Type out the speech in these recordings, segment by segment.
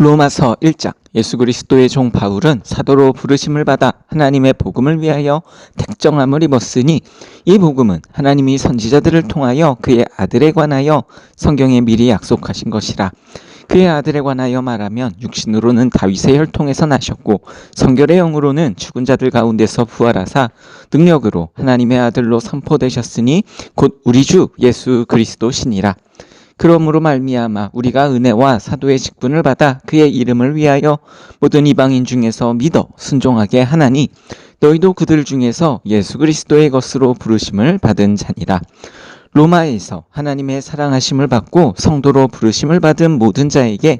로마서 1장. 예수 그리스도의 종 바울은 사도로 부르심을 받아 하나님의 복음을 위하여 택정함을 입었으니 이 복음은 하나님이 선지자들을 통하여 그의 아들에 관하여 성경에 미리 약속하신 것이라. 그의 아들에 관하여 말하면 육신으로는 다윗의 혈통에서 나셨고 성결의 영으로는 죽은 자들 가운데서 부활하사 능력으로 하나님의 아들로 선포되셨으니 곧 우리 주 예수 그리스도시니라. 그러므로 말미암아 우리가 은혜와 사도의 직분을 받아 그의 이름을 위하여 모든 이방인 중에서 믿어 순종하게 하나니 너희도 그들 중에서 예수 그리스도의 것으로 부르심을 받은 자니라. 로마에서 하나님의 사랑하심을 받고 성도로 부르심을 받은 모든 자에게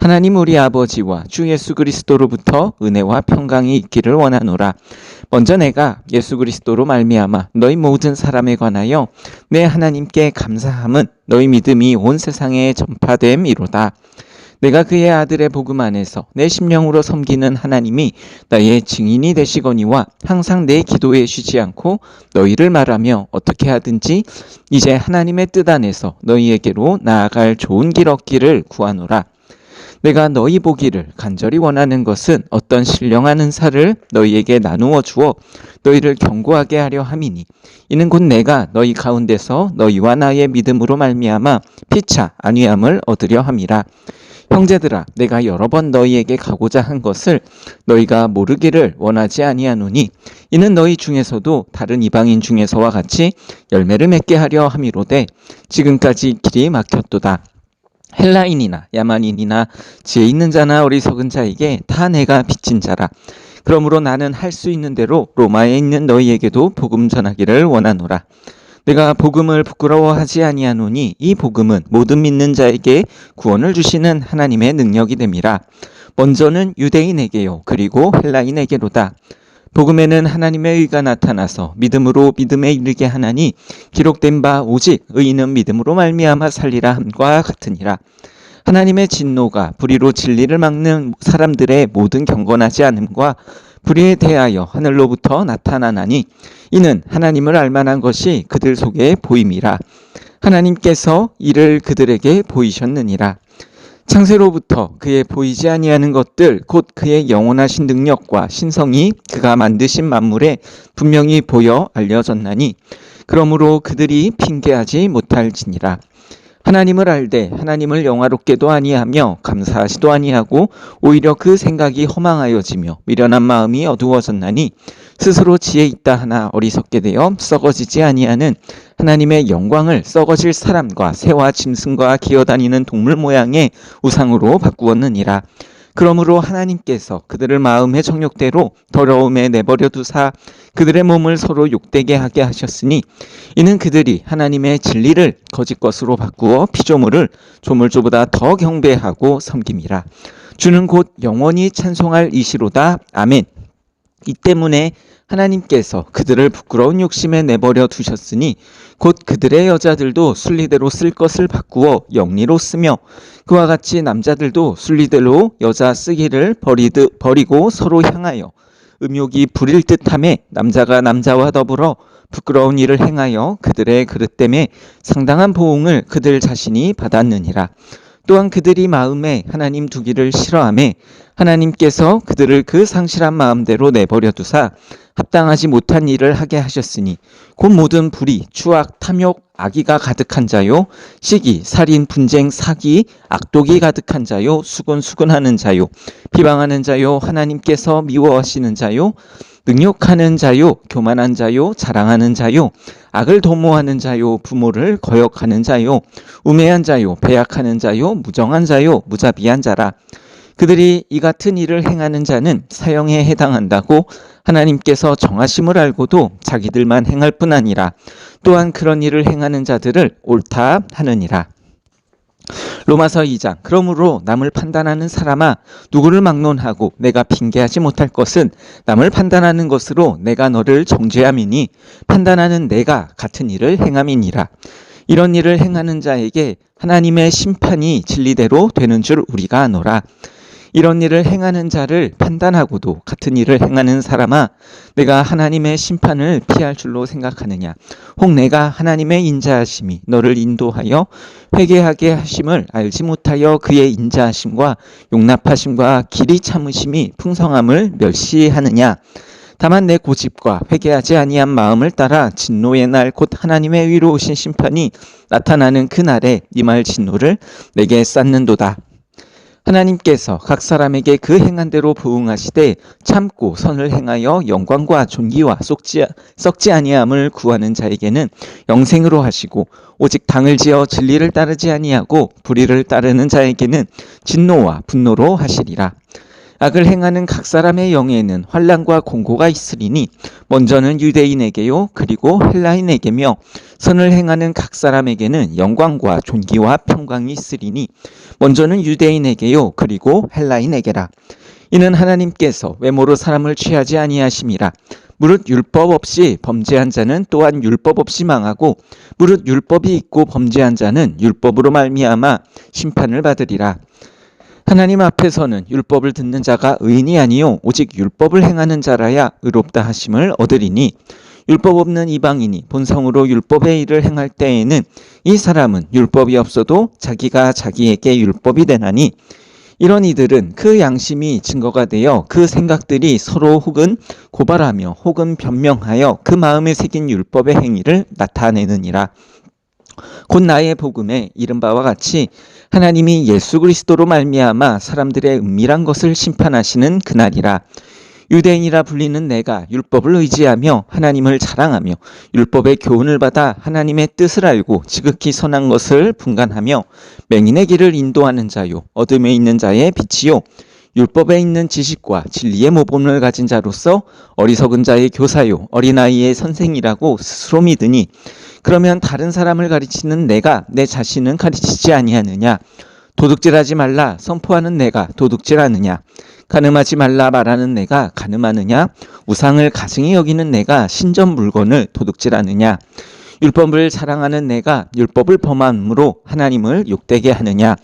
하나님 우리 아버지와 주 예수 그리스도로부터 은혜와 평강이 있기를 원하노라. 먼저 내가 예수 그리스도로 말미암아 너희 모든 사람에 관하여 내 하나님께 감사함은 너희 믿음이 온 세상에 전파됨이로다. 내가 그의 아들의 복음 안에서 내 심령으로 섬기는 하나님이 나의 증인이 되시거니와 항상 내 기도에 쉬지 않고 너희를 말하며 어떻게 하든지 이제 하나님의 뜻 안에서 너희에게로 나아갈 좋은 길 얻기를 구하노라. 내가 너희 보기를 간절히 원하는 것은 어떤 신령한 은사를 너희에게 나누어 주어 너희를 견고하게 하려 함이니 이는 곧 내가 너희 가운데서 너희와 나의 믿음으로 말미암아 피차 안위함을 얻으려 함이라. 형제들아, 내가 여러 번 너희에게 가고자 한 것을 너희가 모르기를 원하지 아니하노니 이는 너희 중에서도 다른 이방인 중에서와 같이 열매를 맺게 하려 함이로되 지금까지 길이 막혔도다. 헬라인이나 야만인이나 지혜 있는 자나 어리석은 자에게 다 내가 빚진 자라. 그러므로 나는 할 수 있는 대로 로마에 있는 너희에게도 복음 전하기를 원하노라. 내가 복음을 부끄러워하지 아니하노니 이 복음은 모든 믿는 자에게 구원을 주시는 하나님의 능력이 됨이라. 먼저는 유대인에게요 그리고 헬라인에게로다. 복음에는 하나님의 의가 나타나서 믿음으로 믿음에 이르게 하나니 기록된 바 오직 의인은 믿음으로 말미암아 살리라 함과 같으니라. 하나님의 진노가 불의로 진리를 막는 사람들의 모든 경건하지 않음과 불의에 대하여 하늘로부터 나타나나니 이는 하나님을 알만한 것이 그들 속에 보임이라. 하나님께서 이를 그들에게 보이셨느니라. 창세로부터 그의 보이지 아니하는 것들 곧 그의 영원하신 능력과 신성이 그가 만드신 만물에 분명히 보여 알려졌나니 그러므로 그들이 핑계하지 못할지니라. 하나님을 알되 하나님을 영화롭게도 아니하며 감사하지도 아니하고 오히려 그 생각이 허망하여지며 미련한 마음이 어두워졌나니 스스로 지혜 있다 하나 어리석게 되어 썩어지지 아니하는 하나님의 영광을 썩어질 사람과 새와 짐승과 기어다니는 동물 모양의 우상으로 바꾸었느니라. 그러므로 하나님께서 그들을 마음의 정욕대로 더러움에 내버려 두사 그들의 몸을 서로 욕되게 하게 하셨으니 이는 그들이 하나님의 진리를 거짓 것으로 바꾸어 피조물을 조물주보다 더 경배하고 섬김이라. 주는 곧 영원히 찬송할 이시로다. 아멘. 이 때문에 하나님께서 그들을 부끄러운 욕심에 내버려 두셨으니 곧 그들의 여자들도 순리대로 쓸 것을 바꾸어 영리로 쓰며 그와 같이 남자들도 순리대로 여자 쓰기를 버리고 서로 향하여 음욕이 부릴 듯하며 남자가 남자와 더불어 부끄러운 일을 행하여 그들의 그릇됨에 상당한 보응을 그들 자신이 받았느니라. 또한 그들이 마음에 하나님 두기를 싫어하며 하나님께서 그들을 그 상실한 마음대로 내버려 두사 합당하지 못한 일을 하게 하셨으니 곧 모든 불의, 추악, 탐욕, 악의가 가득한 자요 시기, 살인, 분쟁, 사기, 악독이 가득한 자요 수군수군하는 자요 비방하는 자요 하나님께서 미워하시는 자요 능욕하는 자요 교만한 자요 자랑하는 자요 악을 도모하는 자요 부모를 거역하는 자요 우매한 자요 배약하는 자요 무정한 자요 무자비한 자라. 그들이 이 같은 일을 행하는 자는 사형에 해당한다고 하나님께서 정하심을 알고도 자기들만 행할 뿐 아니라 또한 그런 일을 행하는 자들을 옳다 하느니라. 로마서 2장. 그러므로 남을 판단하는 사람아 누구를 막론하고 내가 핑계하지 못할 것은 남을 판단하는 것으로 내가 너를 정죄함이니 판단하는 내가 같은 일을 행함이니라. 이런 일을 행하는 자에게 하나님의 심판이 진리대로 되는 줄 우리가 아노라. 이런 일을 행하는 자를 판단하고도 같은 일을 행하는 사람아, 내가 하나님의 심판을 피할 줄로 생각하느냐? 혹 내가 하나님의 인자하심이 너를 인도하여 회개하게 하심을 알지 못하여 그의 인자하심과 용납하심과 길이 참으심이 풍성함을 멸시하느냐? 다만 내 고집과 회개하지 아니한 마음을 따라 진노의 날 곧 하나님의 의로우신 심판이 나타나는 그날에 이 말 진노를 내게 쌓는도다. 하나님께서 각 사람에게 그 행한 대로 보응하시되 참고 선을 행하여 영광과 존귀와 썩지 아니함을 구하는 자에게는 영생으로 하시고, 오직 당을 지어 진리를 따르지 아니하고 불의를 따르는 자에게는 진노와 분노로 하시리라. 악을 행하는 각 사람의 영에는 환난과 공고가 있으리니 먼저는 유대인에게요 그리고 헬라인에게며, 선을 행하는 각 사람에게는 영광과 존귀와 평강이 있으리니 먼저는 유대인에게요 그리고 헬라인에게라. 이는 하나님께서 외모로 사람을 취하지 아니하심이라. 무릇 율법 없이 범죄한 자는 또한 율법 없이 망하고, 무릇 율법이 있고 범죄한 자는 율법으로 말미암아 심판을 받으리라. 하나님 앞에서는 율법을 듣는 자가 의인이 아니요 오직 율법을 행하는 자라야 의롭다 하심을 얻으리니, 율법 없는 이방인이 본성으로 율법의 일을 행할 때에는 이 사람은 율법이 없어도 자기가 자기에게 율법이 되나니, 이런 이들은 그 양심이 증거가 되어 그 생각들이 서로 혹은 고발하며 혹은 변명하여 그 마음에 새긴 율법의 행위를 나타내느니라. 곧 나의 복음에 이른 바와 같이 하나님이 예수 그리스도로 말미암아 사람들의 은밀한 것을 심판하시는 그날이라. 유대인이라 불리는 내가 율법을 의지하며 하나님을 자랑하며 율법의 교훈을 받아 하나님의 뜻을 알고 지극히 선한 것을 분간하며 맹인의 길을 인도하는 자요 어둠에 있는 자의 빛이요 율법에 있는 지식과 진리의 모범을 가진 자로서 어리석은 자의 교사요 어린아이의 선생이라고 스스로 믿으니, 그러면 다른 사람을 가르치는 내가 내 자신은 가르치지 아니하느냐? 도둑질하지 말라 선포하는 내가 도둑질하느냐? 간음하지 말라 말하는 내가 간음하느냐? 우상을 가증히 여기는 내가 신전 물건을 도둑질하느냐? 율법을 자랑하는 내가 율법을 범함으로 하나님을 욕되게 하느냐?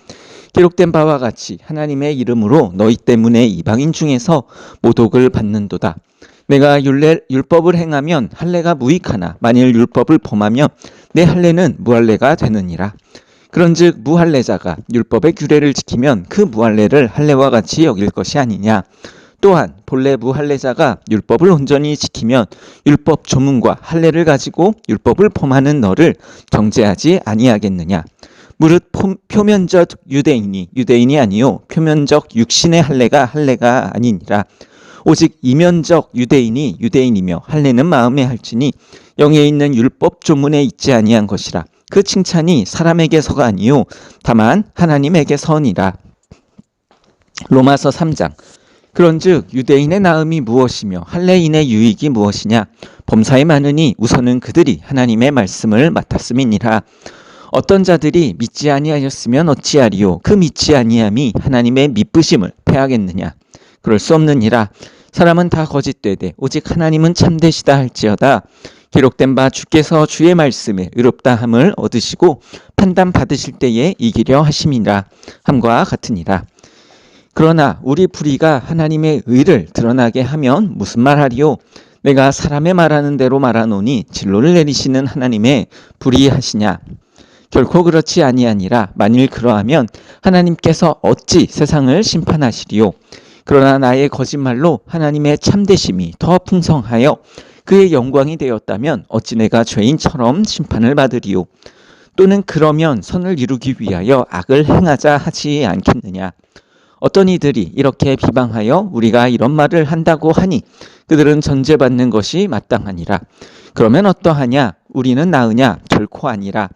기록된 바와 같이 하나님의 이름으로 너희 때문에 이방인 중에서 모독을 받는도다. 내가 율법을 행하면 할례가 무익하나 만일 율법을 범하면 내 할례는 무할례가 되느니라. 그런즉 무할례자가 율법의 규례를 지키면 그 무할례를 할례와 같이 여길 것이 아니냐. 또한 본래 무할례자가 율법을 온전히 지키면 율법 조문과 할례를 가지고 율법을 범하는 너를 정죄하지 아니하겠느냐. 무릇 표면적 유대인이 아니요 표면적 육신의 할례가 아니니라. 오직 이면적 유대인이 유대인이며 할례는 마음에 할지니 영에 있는 율법 조문에 있지 아니한 것이라. 그 칭찬이 사람에게서가 아니요 다만 하나님에게서니라. 로마서 3장. 그런즉 유대인의 나음이 무엇이며 할례인의 유익이 무엇이냐? 범사에 많으니 우선은 그들이 하나님의 말씀을 맡았음이니라. 어떤 자들이 믿지 아니하였으면 어찌하리요? 그 믿지 아니함이 하나님의 미쁘심을 패하겠느냐? 그럴 수 없느니라. 사람은 다 거짓되되 오직 하나님은 참되시다 할지어다. 기록된 바 주께서 주의 말씀에 의롭다함을 얻으시고 판단 받으실 때에 이기려 하심이라 함과 같으니라. 그러나 우리 불의가 하나님의 의를 드러나게 하면 무슨 말하리요? 내가 사람의 말하는 대로 말하노니 진로를 내리시는 하나님의 불의하시냐? 결코 그렇지 아니하니라. 만일 그러하면 하나님께서 어찌 세상을 심판하시리요? 그러나 나의 거짓말로 하나님의 참되심이 더 풍성하여 그의 영광이 되었다면 어찌 내가 죄인처럼 심판을 받으리요? 또는 그러면 선을 이루기 위하여 악을 행하자 하지 않겠느냐? 어떤 이들이 이렇게 비방하여 우리가 이런 말을 한다고 하니 그들은 전제받는 것이 마땅하니라. 그러면 어떠하냐? 우리는 나으냐? 결코 아니라.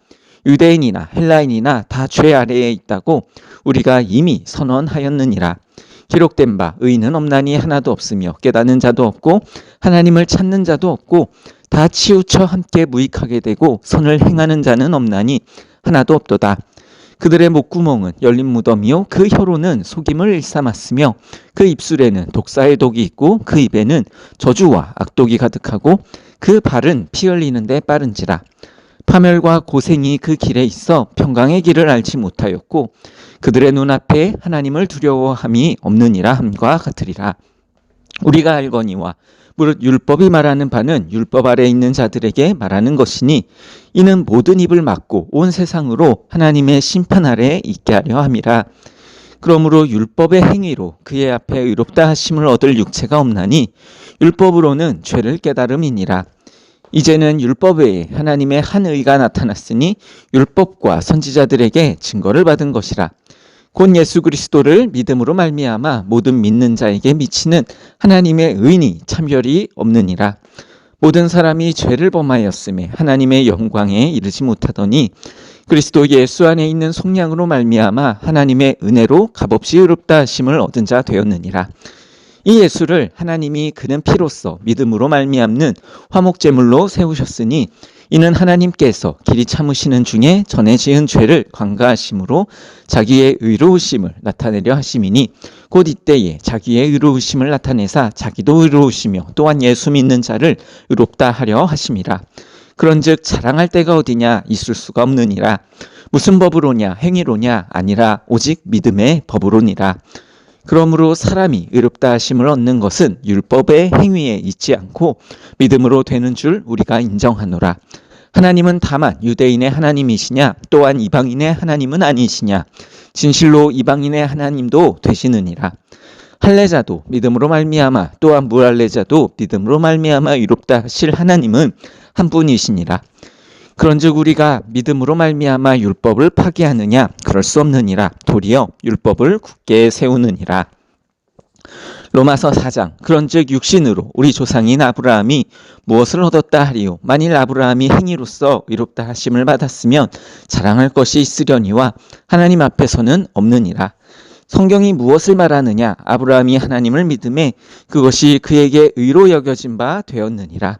유대인이나 헬라인이나 다 죄 아래에 있다고 우리가 이미 선언하였느니라. 기록된 바 의인은 없나니 하나도 없으며 깨닫는 자도 없고 하나님을 찾는 자도 없고 다 치우쳐 함께 무익하게 되고 선을 행하는 자는 없나니 하나도 없도다. 그들의 목구멍은 열린 무덤이요 그 혀로는 속임을 일삼았으며 그 입술에는 독사의 독이 있고 그 입에는 저주와 악독이 가득하고 그 발은 피 흘리는 데 빠른지라. 파멸과 고생이 그 길에 있어 평강의 길을 알지 못하였고 그들의 눈앞에 하나님을 두려워함이 없느니라 함과 같으리라. 우리가 알거니와 무릇 율법이 말하는 바는 율법 아래 있는 자들에게 말하는 것이니 이는 모든 입을 막고 온 세상으로 하나님의 심판 아래에 있게 하려 함이라. 그러므로 율법의 행위로 그의 앞에 의롭다 하심을 얻을 육체가 없나니 율법으로는 죄를 깨달음이니라. 이제는 율법 외에 하나님의 한 의가 나타났으니 율법과 선지자들에게 증거를 받은 것이라. 곧 예수 그리스도를 믿음으로 말미암아 모든 믿는 자에게 미치는 하나님의 의인이 참별이 없느니라. 모든 사람이 죄를 범하였음에 하나님의 영광에 이르지 못하더니 그리스도 예수 안에 있는 속량으로 말미암아 하나님의 은혜로 값없이 의롭다 하심을 얻은 자 되었느니라. 이 예수를 하나님이 그는 피로써 믿음으로 말미암는 화목제물로 세우셨으니 이는 하나님께서 길이 참으시는 중에 전에 지은 죄를 관가하심으로 자기의 의로우심을 나타내려 하심이니 곧 이때에 자기의 의로우심을 나타내사 자기도 의로우시며 또한 예수 믿는 자를 의롭다 하려 하심이라. 그런즉 자랑할 데가 어디냐 있을 수가 없느니라. 무슨 법으로냐 행위로냐 아니라 오직 믿음의 법으로니라. 그러므로 사람이 의롭다 하심을 얻는 것은 율법의 행위에 있지 않고 믿음으로 되는 줄 우리가 인정하노라. 하나님은 다만 유대인의 하나님이시냐 또한 이방인의 하나님은 아니시냐. 진실로 이방인의 하나님도 되시느니라. 할례자도 믿음으로 말미암아 또한 무할례자도 믿음으로 말미암아 의롭다 하실 하나님은 한 분이시니라. 그런즉 우리가 믿음으로 말미암아 율법을 파기하느냐 그럴 수 없느니라. 도리어 율법을 굳게 세우느니라. 로마서 4장. 그런즉 육신으로 우리 조상인 아브라함이 무엇을 얻었다 하리요. 만일 아브라함이 행위로서 의롭다 하심을 받았으면 자랑할 것이 있으려니와 하나님 앞에서는 없느니라. 성경이 무엇을 말하느냐. 아브라함이 하나님을 믿음에 그것이 그에게 의로 여겨진 바 되었느니라.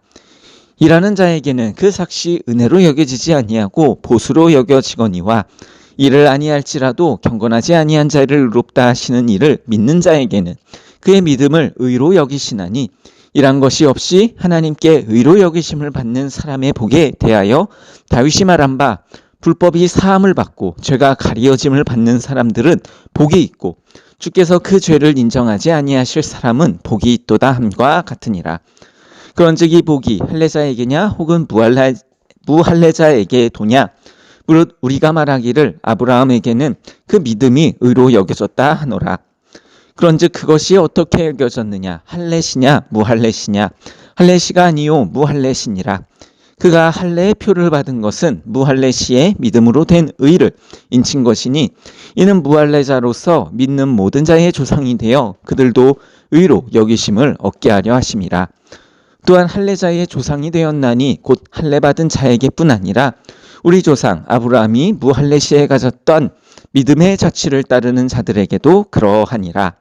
일하는 자에게는 그 삭시 은혜로 여겨지지 아니하고 보수로 여겨지거니와 이를 아니할지라도 경건하지 아니한 자를 의롭다 하시는 이를 믿는 자에게는 그의 믿음을 의로 여기시나니 이란 것이 없이 하나님께 의로 여기심을 받는 사람의 복에 대하여 다윗이 말한 바 불법이 사함을 받고 죄가 가리어짐을 받는 사람들은 복이 있고 주께서 그 죄를 인정하지 아니하실 사람은 복이 있도다 함과 같으니라. 그런즉 이 복이 할례자에게냐 혹은 무할례자에게 도냐. 무릇 우리가 말하기를 아브라함에게는 그 믿음이 의로 여겨졌다 하노라. 그런즉 그것이 어떻게 여겨졌느냐. 할례시냐 무할례시냐. 할례시가 아니요 무할례시니라. 그가 할례의 표를 받은 것은 무할례시의 믿음으로 된 의를 인친 것이니 이는 무할례자로서 믿는 모든 자의 조상이 되어 그들도 의로 여기심을 얻게 하려 하심이라. 또한 할례자의 조상이 되었나니 곧 할례받은 자에게뿐 아니라 우리 조상 아브라함이 무할례시에 가졌던 믿음의 자취를 따르는 자들에게도 그러하니라.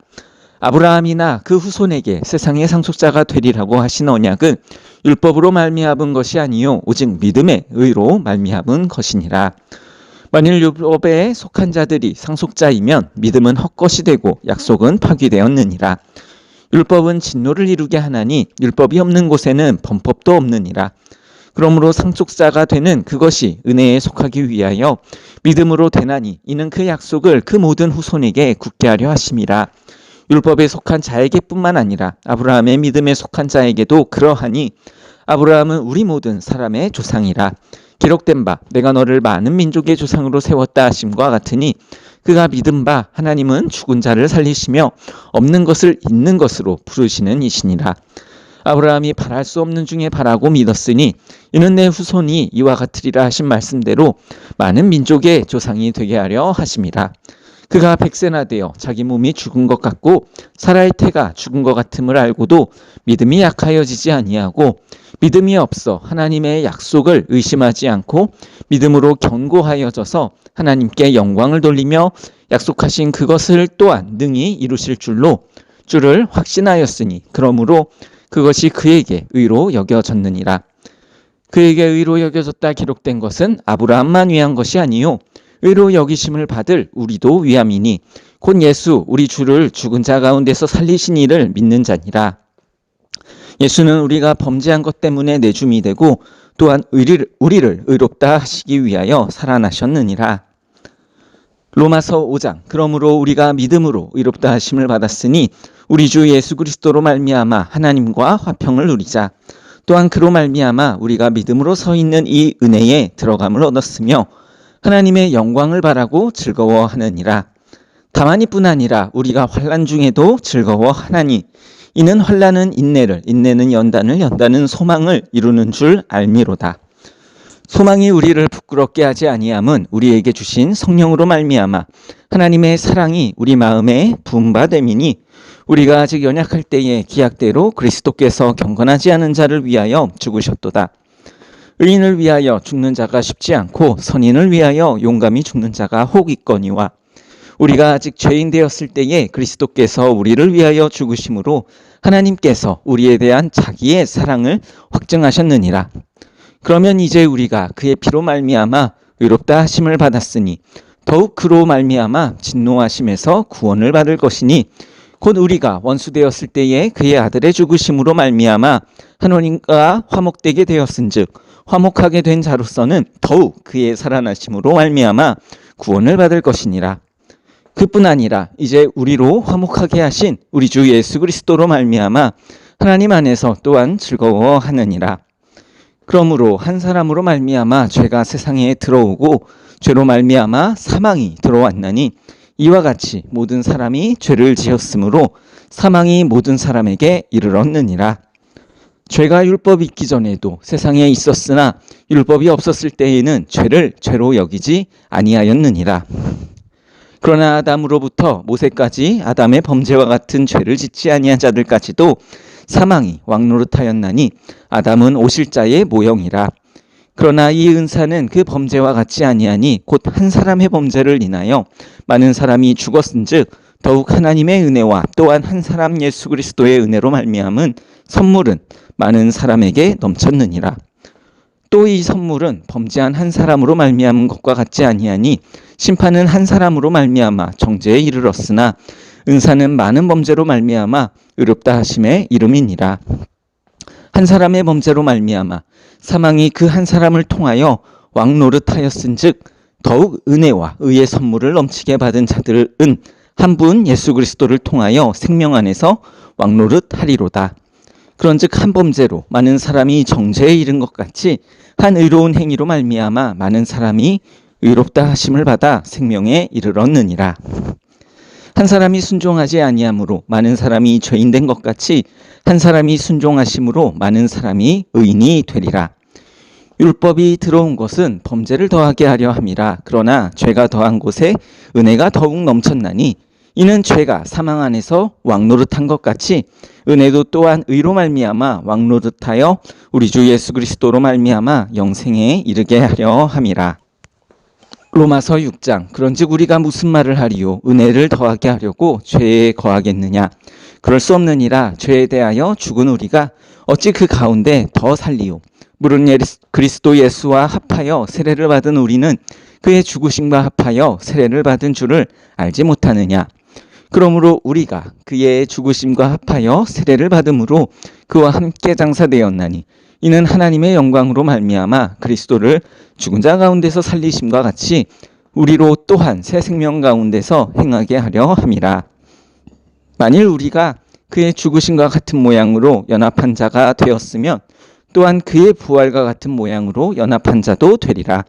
아브라함이나 그 후손에게 세상의 상속자가 되리라고 하신 언약은 율법으로 말미암은 것이 아니요 오직 믿음의 의로 말미암은 것이니라. 만일 율법에 속한 자들이 상속자이면 믿음은 헛것이 되고 약속은 파기되었느니라. 율법은 진노를 이루게 하나니 율법이 없는 곳에는 범법도 없느니라. 그러므로 상속자가 되는 그것이 은혜에 속하기 위하여 믿음으로 되나니 이는 그 약속을 그 모든 후손에게 굳게 하려 하심이라. 율법에 속한 자에게뿐만 아니라 아브라함의 믿음에 속한 자에게도 그러하니 아브라함은 우리 모든 사람의 조상이라. 기록된 바 내가 너를 많은 민족의 조상으로 세웠다 하심과 같으니 그가 믿은 바 하나님은 죽은 자를 살리시며 없는 것을 있는 것으로 부르시는 이시니라. 아브라함이 바랄 수 없는 중에 바라고 믿었으니 이는 내 후손이 이와 같으리라 하신 말씀대로 많은 민족의 조상이 되게 하려 하심이라. 그가 100세나 되어 자기 몸이 죽은 것 같고 사라의 태가 죽은 것 같음을 알고도 믿음이 약하여지지 아니하고 믿음이 없어 하나님의 약속을 의심하지 않고 믿음으로 견고하여져서 하나님께 영광을 돌리며 약속하신 그것을 또한 능히 이루실 줄을 확신하였으니 그러므로 그것이 그에게 의로 여겨졌느니라. 그에게 의로 여겨졌다 기록된 것은 아브라함만 위한 것이 아니요 의로 여기심을 받을 우리도 위함이니 곧 예수 우리 주를 죽은 자 가운데서 살리신 이를 믿는 자니라. 예수는 우리가 범죄한 것 때문에 내줌이 되고 또한 우리를 의롭다 하시기 위하여 살아나셨느니라. 로마서 5장 그러므로 우리가 믿음으로 의롭다 하심을 받았으니 우리 주 예수 그리스도로 말미암아 하나님과 화평을 누리자. 또한 그로 말미암아 우리가 믿음으로 서 있는 이 은혜에 들어감을 얻었으며 하나님의 영광을 바라고 즐거워하느니라. 다만 이뿐 아니라 우리가 환난 중에도 즐거워하나니 이는 환난은 인내를, 인내는 연단을, 연단은 소망을 이루는 줄 알미로다. 소망이 우리를 부끄럽게 하지 아니함은 우리에게 주신 성령으로 말미암아 하나님의 사랑이 우리 마음에 부음받음이니 우리가 아직 연약할 때에 기약대로 그리스도께서 경건하지 않은 자를 위하여 죽으셨도다. 의인을 위하여 죽는 자가 쉽지 않고 선인을 위하여 용감히 죽는 자가 혹 있거니와 우리가 아직 죄인 되었을 때에 그리스도께서 우리를 위하여 죽으심으로 하나님께서 우리에 대한 자기의 사랑을 확증하셨느니라. 그러면 이제 우리가 그의 피로 말미암아 의롭다 하심을 받았으니 더욱 그로 말미암아 진노하심에서 구원을 받을 것이니 곧 우리가 원수 되었을 때에 그의 아들의 죽으심으로 말미암아 하나님과 화목되게 되었은즉 화목하게 된 자로서는 더욱 그의 살아나심으로 말미암아 구원을 받을 것이니라. 그뿐 아니라 이제 우리로 화목하게 하신 우리 주 예수 그리스도로 말미암아 하나님 안에서 또한 즐거워하느니라. 그러므로 한 사람으로 말미암아 죄가 세상에 들어오고 죄로 말미암아 사망이 들어왔나니 이와 같이 모든 사람이 죄를 지었으므로 사망이 모든 사람에게 이르렀느니라. 죄가 율법이 있기 전에도 세상에 있었으나 율법이 없었을 때에는 죄를 죄로 여기지 아니하였느니라. 그러나 아담으로부터 모세까지 아담의 범죄와 같은 죄를 짓지 아니한 자들까지도 사망이 왕노릇하였나니 아담은 오실자의 모형이라. 그러나 이 은사는 그 범죄와 같지 아니하니 곧 한 사람의 범죄를 인하여 많은 사람이 죽었은즉 더욱 하나님의 은혜와 또한 한 사람 예수 그리스도의 은혜로 말미암은 선물은 많은 사람에게 넘쳤느니라. 또 이 선물은 범죄한 한 사람으로 말미암은 것과 같지 아니하니 심판은 한 사람으로 말미암아 정죄에 이르렀으나 은사는 많은 범죄로 말미암아 의롭다 하심의 이름이니라. 한 사람의 범죄로 말미암아 사망이 그 한 사람을 통하여 왕노릇하였은즉 더욱 은혜와 의의 선물을 넘치게 받은 자들은 한 분 예수 그리스도를 통하여 생명 안에서 왕노릇하리로다. 그런즉 한 범죄로 많은 사람이 정죄에 이른 것 같이 한 의로운 행위로 말미암아 많은 사람이 의롭다 하심을 받아 생명에 이르렀느니라. 한 사람이 순종하지 아니함으로 많은 사람이 죄인된 것 같이 한 사람이 순종하심으로 많은 사람이 의인이 되리라. 율법이 들어온 것은 범죄를 더하게 하려 함이라. 그러나 죄가 더한 곳에 은혜가 더욱 넘쳤나니 이는 죄가 사망 안에서 왕노릇한 것 같이 은혜도 또한 의로 말미암아 왕노릇하여 우리 주 예수 그리스도로 말미암아 영생에 이르게 하려 함이라. 로마서 6장 그런즉 우리가 무슨 말을 하리요? 은혜를 더하게 하려고 죄에 거하겠느냐? 그럴 수 없느니라. 죄에 대하여 죽은 우리가 어찌 그 가운데 더 살리요? 물은 그리스도 예수와 합하여 세례를 받은 우리는 그의 죽으심과 합하여 세례를 받은 줄을 알지 못하느냐? 그러므로 우리가 그의 죽으심과 합하여 세례를 받음으로 그와 함께 장사되었나니 이는 하나님의 영광으로 말미암아 그리스도를 죽은 자 가운데서 살리심과 같이 우리로 또한 새 생명 가운데서 행하게 하려 함이라. 만일 우리가 그의 죽으심과 같은 모양으로 연합한 자가 되었으면 또한 그의 부활과 같은 모양으로 연합한 자도 되리라.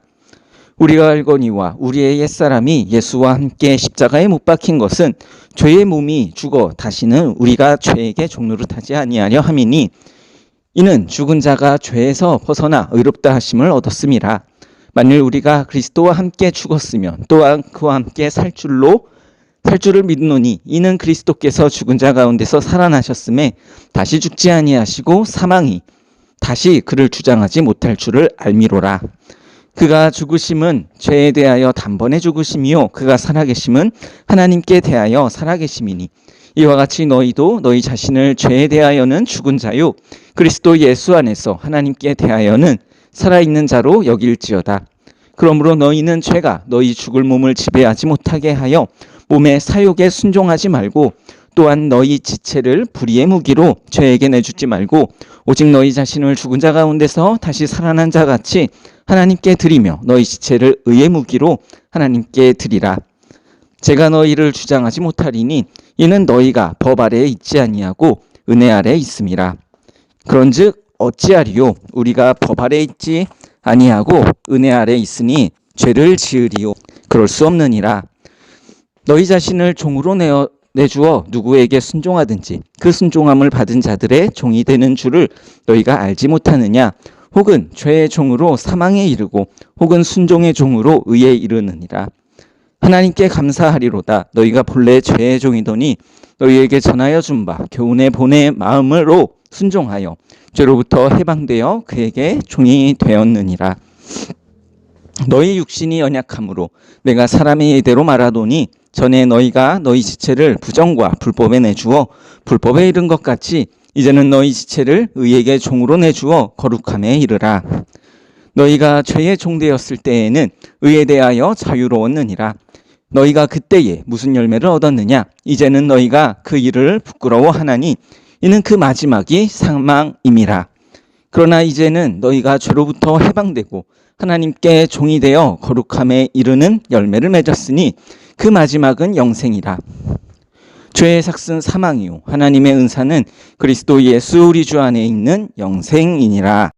우리가 알거니와 우리의 옛사람이 예수와 함께 십자가에 못 박힌 것은 죄의 몸이 죽어 다시는 우리가 죄에게 종노릇하지 아니하려 함이니 이는 죽은 자가 죄에서 벗어나 의롭다 하심을 얻었음이라. 만일 우리가 그리스도와 함께 죽었으면 또한 그와 함께 살 줄을 믿노니 이는 그리스도께서 죽은 자 가운데서 살아나셨음에 다시 죽지 아니하시고 사망이 다시 그를 주장하지 못할 줄을 알미로라. 그가 죽으심은 죄에 대하여 단번에 죽으심이요 그가 살아계심은 하나님께 대하여 살아계심이니 이와 같이 너희도 너희 자신을 죄에 대하여는 죽은 자요 그리스도 예수 안에서 하나님께 대하여는 살아있는 자로 여길지어다. 그러므로 너희는 죄가 너희 죽을 몸을 지배하지 못하게 하여 몸의 사욕에 순종하지 말고 또한 너희 지체를 불의의 무기로 죄에게 내주지 말고 오직 너희 자신을 죽은 자 가운데서 다시 살아난 자 같이 하나님께 드리며 너희 지체를 의의 무기로 하나님께 드리라. 제가 너희를 주장하지 못하리니 이는 너희가 법 아래에 있지 아니하고 은혜 아래에 있음이라. 그런즉 어찌하리요? 우리가 법 아래에 있지 아니하고 은혜 아래에 있으니 죄를 지으리요? 그럴 수 없느니라. 너희 자신을 종으로 내주어 누구에게 순종하든지 그 순종함을 받은 자들의 종이 되는 줄을 너희가 알지 못하느냐? 혹은 죄의 종으로 사망에 이르고 혹은 순종의 종으로 의에 이르느니라. 하나님께 감사하리로다. 너희가 본래 죄의 종이더니 너희에게 전하여 준 바 교훈의 본의 마음으로 순종하여 죄로부터 해방되어 그에게 종이 되었느니라. 너희 육신이 연약함으로 내가 사람의 예대로 말하노니 전에 너희가 너희 지체를 부정과 불법에 내주어 불법에 이른 것 같이 이제는 너희 지체를 의에게 종으로 내주어 거룩함에 이르라. 너희가 죄의 종되었을 때에는 의에 대하여 자유로웠느니라. 너희가 그때에 무슨 열매를 얻었느냐? 이제는 너희가 그 일을 부끄러워하나니 이는 그 마지막이 사망임이라. 그러나 이제는 너희가 죄로부터 해방되고 하나님께 종이 되어 거룩함에 이르는 열매를 맺었으니 그 마지막은 영생이라. 죄의 삭은 사망이요 하나님의 은사는 그리스도 예수 우리 주 안에 있는 영생이니라.